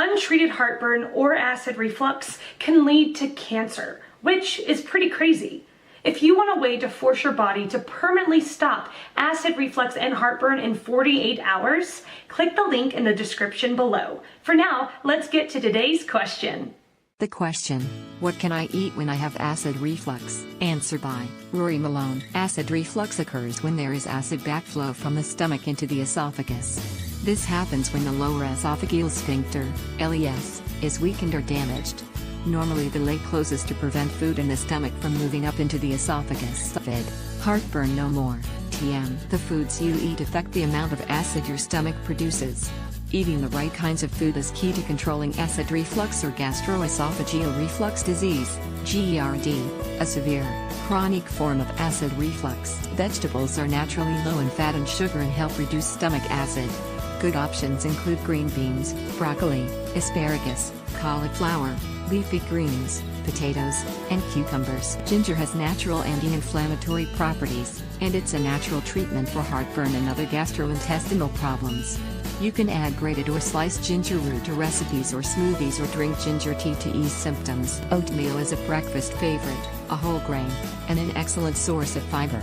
Untreated heartburn or acid reflux can lead to cancer, which is pretty crazy. If you want a way to force your body to permanently stop acid reflux and heartburn in 48 hours, click the link in the description below. For now, let's get to today's question. The question: what can I eat when I have acid reflux? Answer by Rory Malone. Acid reflux occurs when there is acid backflow from the stomach into the esophagus. This happens when the lower esophageal sphincter, LES, is weakened or damaged. Normally the lid closes to prevent food in the stomach from moving up into the esophagus. Heartburn no more. TM. The foods you eat affect the amount of acid your stomach produces. Eating the right kinds of food is key to controlling acid reflux or gastroesophageal reflux disease, GERD, a severe, chronic form of acid reflux. Vegetables are naturally low in fat and sugar and help reduce stomach acid. Good options include green beans, broccoli, asparagus, cauliflower, leafy greens, potatoes, and cucumbers. Ginger has natural anti-inflammatory properties, and it's a natural treatment for heartburn and other gastrointestinal problems. You can add grated or sliced ginger root to recipes or smoothies or drink ginger tea to ease symptoms. Oatmeal is a breakfast favorite, a whole grain, and an excellent source of fiber.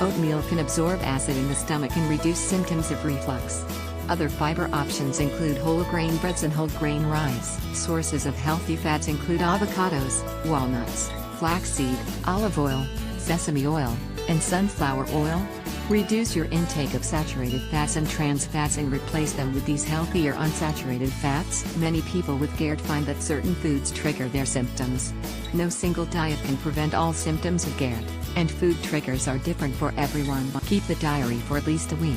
Oatmeal can absorb acid in the stomach and reduce symptoms of reflux. Other fiber options include whole grain breads and whole grain rice. Sources of healthy fats include avocados, walnuts, flaxseed, olive oil, sesame oil, and sunflower oil. Reduce your intake of saturated fats and trans fats and replace them with these healthier unsaturated fats. Many people with GERD find that certain foods trigger their symptoms. No single diet can prevent all symptoms of GERD, and food triggers are different for everyone. Keep the diary for at least a week.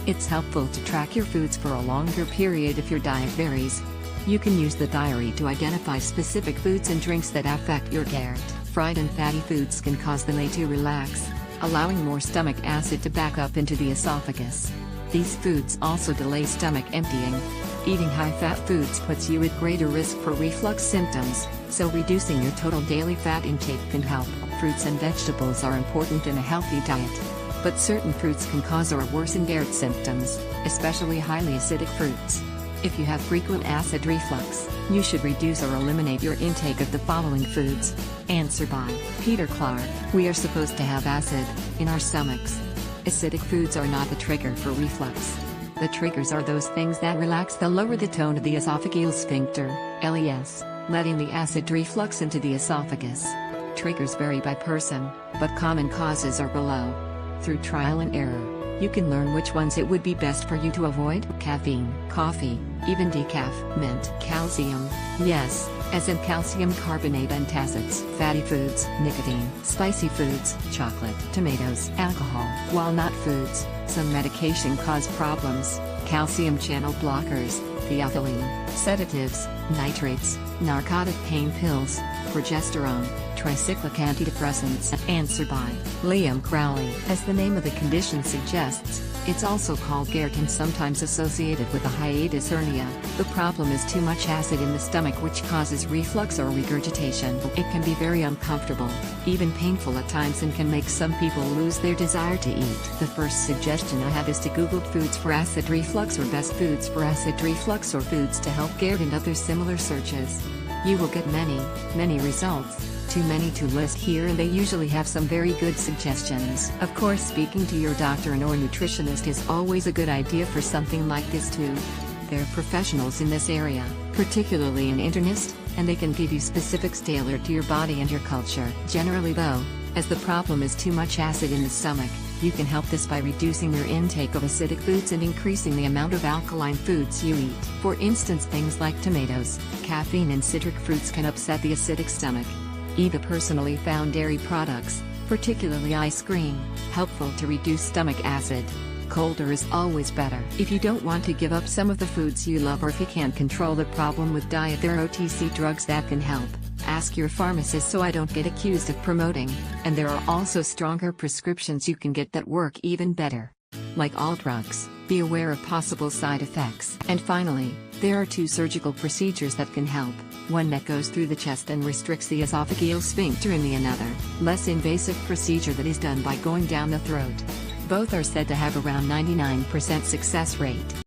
It's helpful to track your foods for a longer period if your diet varies. You can use the diary to identify specific foods and drinks that affect your GERD. Fried and fatty foods can cause the lid to relax, allowing more stomach acid to back up into the esophagus. These foods also delay stomach emptying. Eating high-fat foods puts you at greater risk for reflux symptoms, so reducing your total daily fat intake can help. Fruits and vegetables are important in a healthy diet, but certain fruits can cause or worsen GERD symptoms, especially highly acidic fruits. If you have frequent acid reflux, you should reduce or eliminate your intake of the following foods. Answer by Peter Clark. We are supposed to have acid in our stomachs. Acidic foods are not the trigger for reflux. The triggers are those things that relax the lower the tone of the esophageal sphincter, LES, letting the acid reflux into the esophagus. Triggers vary by person, but common causes are below. Through trial and error, you can learn which ones it would be best for you to avoid. Caffeine, coffee, even decaf, mint, calcium, yes, as in calcium carbonate antacids, fatty foods, nicotine, spicy foods, chocolate, tomatoes, alcohol, walnut foods, some medication cause problems, calcium channel blockers, theophylline, sedatives, nitrates, narcotic pain pills, progesterone, tricyclic antidepressants. Answer by Liam Crowley. As the name of the condition suggests, it's also called GERD and sometimes associated with a hiatus hernia. The problem is too much acid in the stomach, which causes reflux or regurgitation. It can be very uncomfortable, even painful at times, and can make some people lose their desire to eat. The first suggestion I have is to Google foods for acid reflux or best foods for acid reflux or foods to help GERD and other similar searches. You will get many results. Too many to list here, and they usually have some very good suggestions. Of course, speaking to your doctor and or nutritionist is always a good idea for something like this too. They're professionals in this area, particularly an internist, and they can give you specifics tailored to your body and your culture. Generally though, as the problem is too much acid in the stomach, you can help this by reducing your intake of acidic foods and increasing the amount of alkaline foods you eat. For instance, things like tomatoes, caffeine and citric fruits can upset the acidic stomach. Eat the personally found dairy products, particularly ice cream, helpful to reduce stomach acid. Colder is always better. If you don't want to give up some of the foods you love, or if you can't control the problem with diet, there are OTC drugs that can help. Ask your pharmacist so I don't get accused of promoting. And there are also stronger prescriptions you can get that work even better. Like all drugs, be aware of possible side effects. And finally, there are 2 surgical procedures that can help. One that goes through the chest and restricts the esophageal sphincter, and the another, less invasive procedure that is done by going down the throat. Both are said to have around 99% success rate.